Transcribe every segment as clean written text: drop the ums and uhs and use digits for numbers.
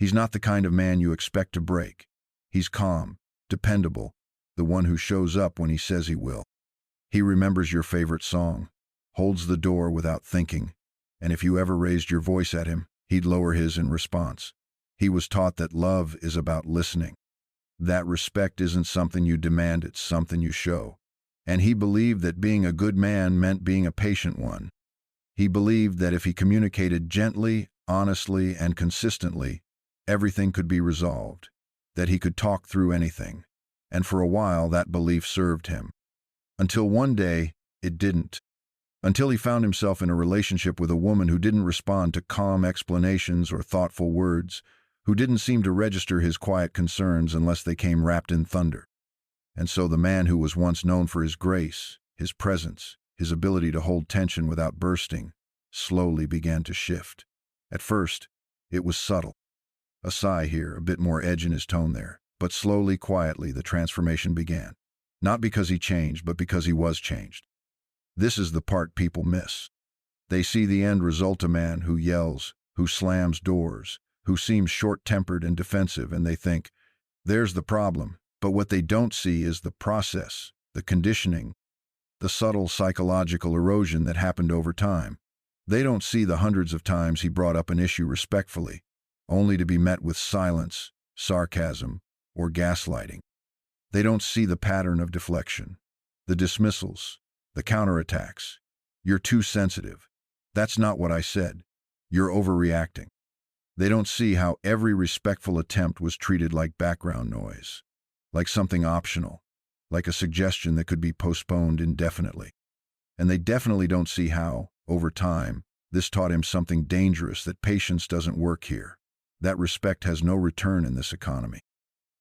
He's not the kind of man you expect to break. He's calm, dependable, the one who shows up when he says he will. He remembers your favorite song, holds the door without thinking, and if you ever raised your voice at him, he'd lower his in response. He was taught that love is about listening. That respect isn't something you demand, it's something you show. And he believed that being a good man meant being a patient one. He believed that if he communicated gently, honestly, and consistently, everything could be resolved, that he could talk through anything. And for a while, that belief served him. Until one day, it didn't. Until he found himself in a relationship with a woman who didn't respond to calm explanations or thoughtful words, who didn't seem to register his quiet concerns unless they came wrapped in thunder. And so the man who was once known for his grace, his presence, his ability to hold tension without bursting, slowly began to shift. At first, it was subtle. A sigh here, a bit more edge in his tone there. But slowly, quietly, the transformation began. Not because he changed, but because he was changed. This is the part people miss. They see the end result, a man who yells, who slams doors, who seems short-tempered and defensive, and they think, there's the problem. But what they don't see is the process, the conditioning, the subtle psychological erosion that happened over time. They don't see the hundreds of times he brought up an issue respectfully, only to be met with silence, sarcasm, or gaslighting. They don't see the pattern of deflection, the dismissals, the counterattacks. You're too sensitive. That's not what I said. You're overreacting. They don't see how every respectful attempt was treated like background noise, like something optional, like a suggestion that could be postponed indefinitely. And they definitely don't see how, over time, this taught him something dangerous, that patience doesn't work here, that respect has no return in this economy,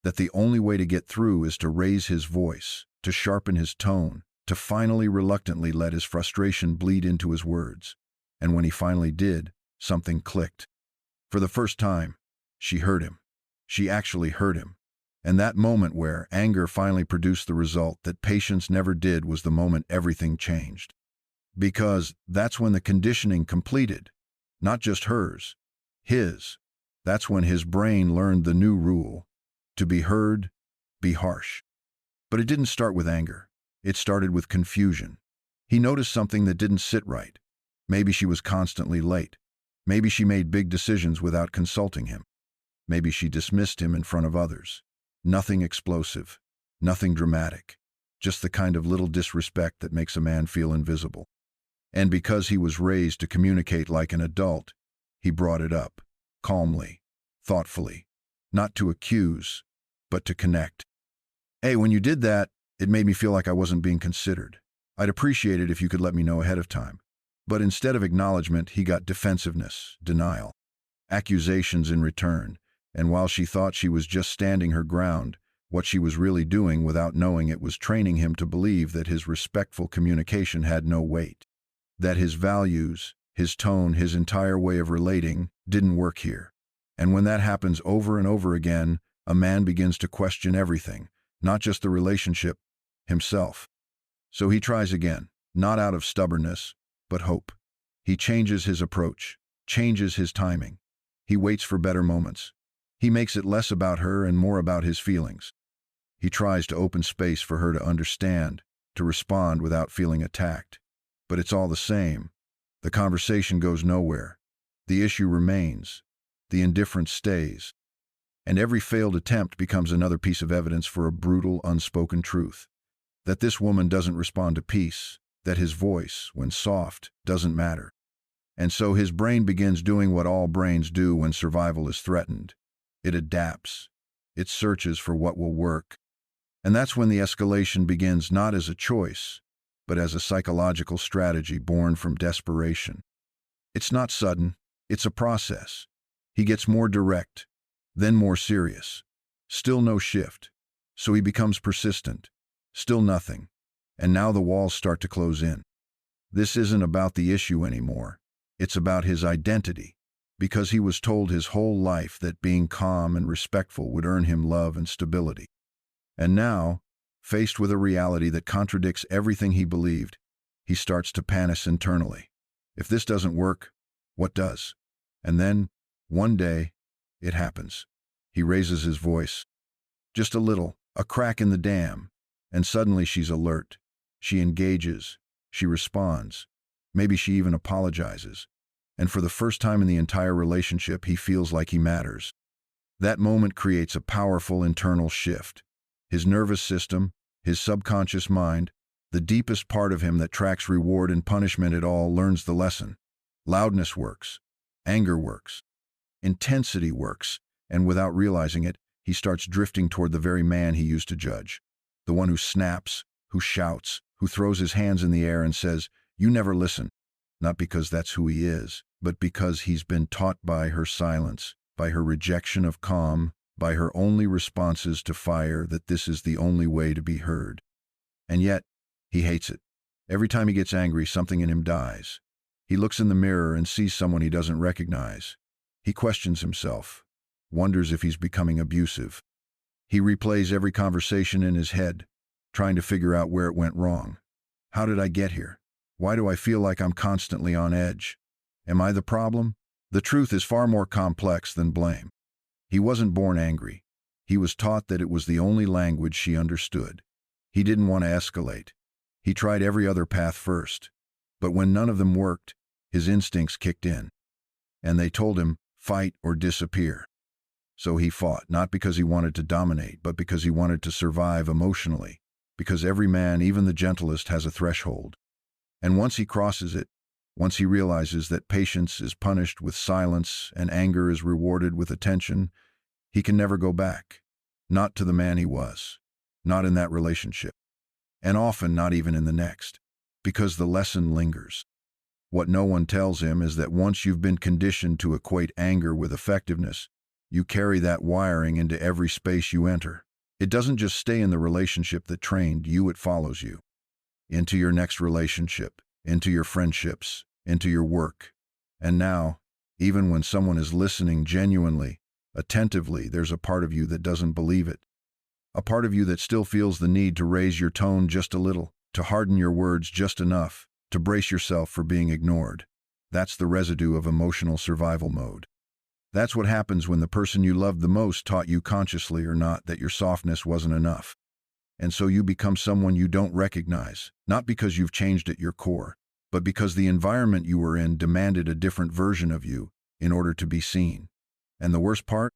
that the only way to get through is to raise his voice, to sharpen his tone, to finally reluctantly let his frustration bleed into his words. And when he finally did, something clicked. For the first time, she heard him. She actually heard him. And that moment where anger finally produced the result that patience never did was the moment everything changed. Because that's when the conditioning completed, not just hers, his. That's when his brain learned the new rule: to be heard, be harsh. But it didn't start with anger. It started with confusion. He noticed something that didn't sit right. Maybe she was constantly late. Maybe she made big decisions without consulting him. Maybe she dismissed him in front of others. Nothing explosive, nothing dramatic, just the kind of little disrespect that makes a man feel invisible. And because he was raised to communicate like an adult, he brought it up, calmly, thoughtfully, not to accuse, but to connect. Hey, when you did that, it made me feel like I wasn't being considered. I'd appreciate it if you could let me know ahead of time. But instead of acknowledgement, he got defensiveness, denial, accusations in return. And while she thought she was just standing her ground, what she was really doing, without knowing it, was training him to believe that his respectful communication had no weight, that his values, his tone, his entire way of relating didn't work here. And when that happens over and over again, a man begins to question everything, not just the relationship, himself. So he tries again, not out of stubbornness, but hope. He changes his approach, changes his timing. He waits for better moments. He makes it less about her and more about his feelings. He tries to open space for her to understand, to respond without feeling attacked. But it's all the same. The conversation goes nowhere. The issue remains. The indifference stays. And every failed attempt becomes another piece of evidence for a brutal, unspoken truth. That this woman doesn't respond to peace, that his voice, when soft, doesn't matter. And so his brain begins doing what all brains do when survival is threatened. It adapts. It searches for what will work. And that's when the escalation begins, not as a choice, but as a psychological strategy born from desperation. It's not sudden. It's a process. He gets more direct, then more serious. Still no shift. So he becomes persistent. Still nothing. And now the walls start to close in. This isn't about the issue anymore. It's about his identity. Because he was told his whole life that being calm and respectful would earn him love and stability. And now, faced with a reality that contradicts everything he believed, he starts to panic internally. If this doesn't work, what does? And then, one day, It happens. He raises his voice. Just a little, a crack in the dam, and suddenly she's alert. She engages. She responds. Maybe she even apologizes. And for the first time in the entire relationship, he feels like he matters. That moment creates a powerful internal shift. His nervous system, his subconscious mind, the deepest part of him that tracks reward and punishment at all, learns the lesson. Loudness works. Anger works. Intensity works. And without realizing it, he starts drifting toward the very man he used to judge. The one who snaps, who shouts, who throws his hands in the air and says, "You never listen." Not because that's who he is, but because he's been taught by her silence, by her rejection of calm, by her only responses to fire, that this is the only way to be heard. And yet, he hates it. Every time he gets angry, something in him dies. He looks in the mirror and sees someone he doesn't recognize. He questions himself, wonders if he's becoming abusive. He replays every conversation in his head, trying to figure out where it went wrong. How did I get here? Why do I feel like I'm constantly on edge? Am I the problem? The truth is far more complex than blame. He wasn't born angry. He was taught that it was the only language she understood. He didn't want to escalate. He tried every other path first. But when none of them worked, his instincts kicked in. And they told him, fight or disappear. So he fought, not because he wanted to dominate, but because he wanted to survive emotionally. Because every man, even the gentlest, has a threshold. And once he crosses it, once he realizes that patience is punished with silence and anger is rewarded with attention, he can never go back. Not to the man he was. Not in that relationship. And often not even in the next. Because the lesson lingers. What no one tells him is that once you've been conditioned to equate anger with effectiveness, you carry that wiring into every space you enter. It doesn't just stay in the relationship that trained you, it follows you. Into your next relationship, into your friendships, into your work. And now, even when someone is listening genuinely, attentively, there's a part of you that doesn't believe it. A part of you that still feels the need to raise your tone just a little, to harden your words just enough, to brace yourself for being ignored. That's the residue of emotional survival mode. That's what happens when the person you loved the most taught you, consciously or not, that your softness wasn't enough. And so you become someone you don't recognize, not because you've changed at your core, but because the environment you were in demanded a different version of you in order to be seen. And the worst part?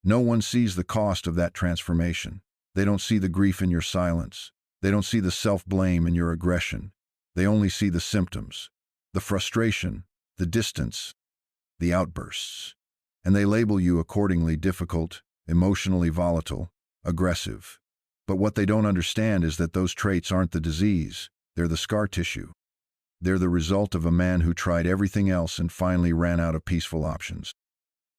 No one sees the cost of that transformation. They don't see the grief in your silence. They don't see the self-blame in your aggression. They only see the symptoms, the frustration, the distance, the outbursts. And they label you accordingly: difficult, emotionally volatile, aggressive. But what they don't understand is that those traits aren't the disease, they're the scar tissue. They're the result of a man who tried everything else and finally ran out of peaceful options.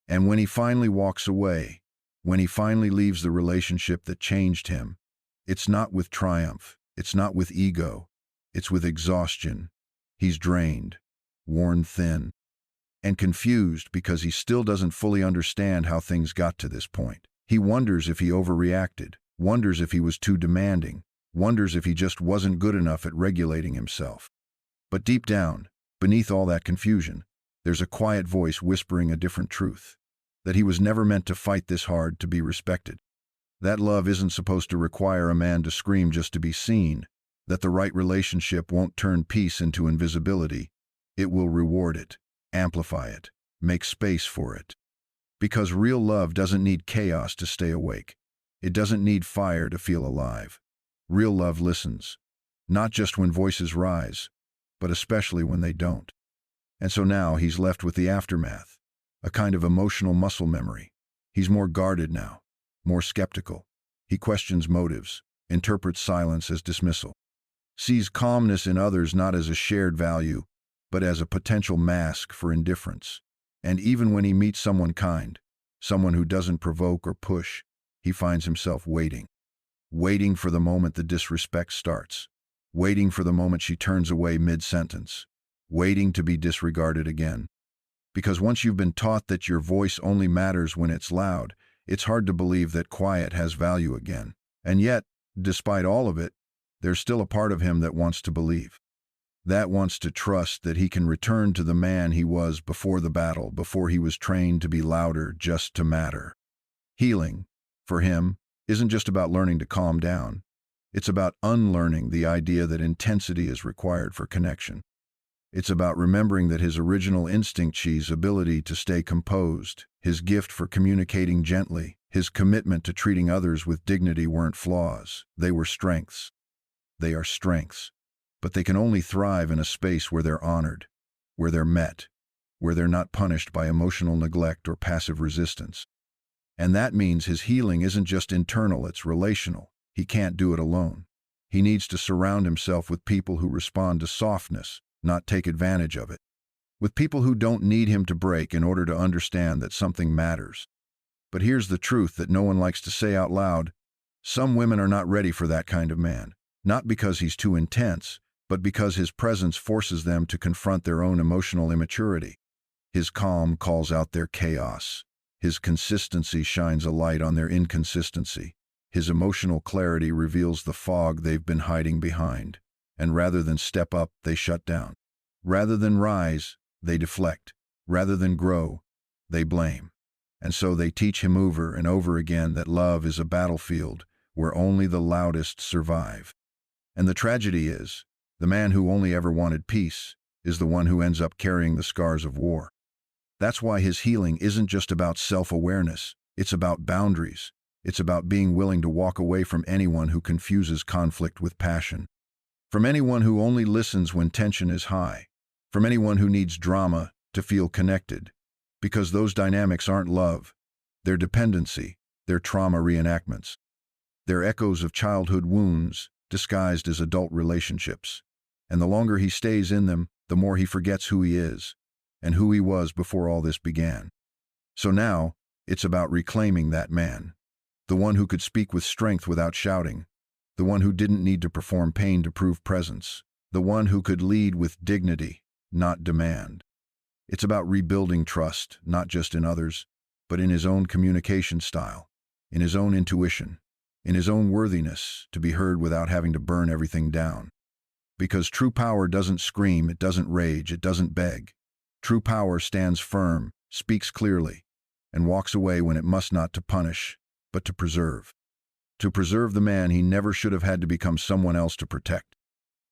And when he finally walks away, when he finally leaves the relationship that changed him, it's not with triumph, it's not with ego, it's with exhaustion. He's drained, worn thin, and confused because he still doesn't fully understand how things got to this point. He wonders if he overreacted, wonders if he was too demanding, wonders if he just wasn't good enough at regulating himself. But deep down, beneath all that confusion, there's a quiet voice whispering a different truth. That he was never meant to fight this hard to be respected. That love isn't supposed to require a man to scream just to be seen. That the right relationship won't turn peace into invisibility. It will reward it, amplify it, make space for it. Because real love doesn't need chaos to stay awake. It doesn't need fire to feel alive. Real love listens, not just when voices rise, but especially when they don't. And so now he's left with the aftermath, a kind of emotional muscle memory. He's more guarded now, more skeptical. He questions motives, interprets silence as dismissal, sees calmness in others not as a shared value, but as a potential mask for indifference. And even when he meets someone kind, someone who doesn't provoke or push, he finds himself waiting. Waiting for the moment the disrespect starts. Waiting for the moment she turns away mid-sentence. Waiting to be disregarded again. Because once you've been taught that your voice only matters when it's loud, it's hard to believe that quiet has value again. And yet, despite all of it, there's still a part of him that wants to believe. That wants to trust that he can return to the man he was before the battle, before he was trained to be louder just to matter. Healing, for him, isn't just about learning to calm down. It's about unlearning the idea that intensity is required for connection. It's about remembering that his original instinct, his ability to stay composed, his gift for communicating gently, his commitment to treating others with dignity weren't flaws. They were strengths. They are strengths. But they can only thrive in a space where they're honored, where they're met, where they're not punished by emotional neglect or passive resistance. And that means his healing isn't just internal, it's relational. He can't do it alone. He needs to surround himself with people who respond to softness, not take advantage of it. With people who don't need him to break in order to understand that something matters. But here's the truth that no one likes to say out loud. Some women are not ready for that kind of man. Not because he's too intense, but because his presence forces them to confront their own emotional immaturity. His calm calls out their chaos. His consistency shines a light on their inconsistency. His emotional clarity reveals the fog they've been hiding behind. And rather than step up, they shut down. Rather than rise, they deflect. Rather than grow, they blame. And so they teach him over and over again that love is a battlefield where only the loudest survive. And the tragedy is, the man who only ever wanted peace is the one who ends up carrying the scars of war. That's why his healing isn't just about self-awareness, it's about boundaries. It's about being willing to walk away from anyone who confuses conflict with passion. From anyone who only listens when tension is high. From anyone who needs drama to feel connected. Because those dynamics aren't love. They're dependency. They're trauma reenactments. They're echoes of childhood wounds disguised as adult relationships. And the longer he stays in them, the more he forgets who he is and who he was before all this began. So now, it's about reclaiming that man. The one who could speak with strength without shouting. The one who didn't need to perform pain to prove presence. The one who could lead with dignity, not demand. It's about rebuilding trust, not just in others, but in his own communication style, in his own intuition, in his own worthiness to be heard without having to burn everything down. Because true power doesn't scream, it doesn't rage, it doesn't beg. True power stands firm, speaks clearly, and walks away when it must not to punish, but to preserve. To preserve the man he never should have had to become someone else to protect.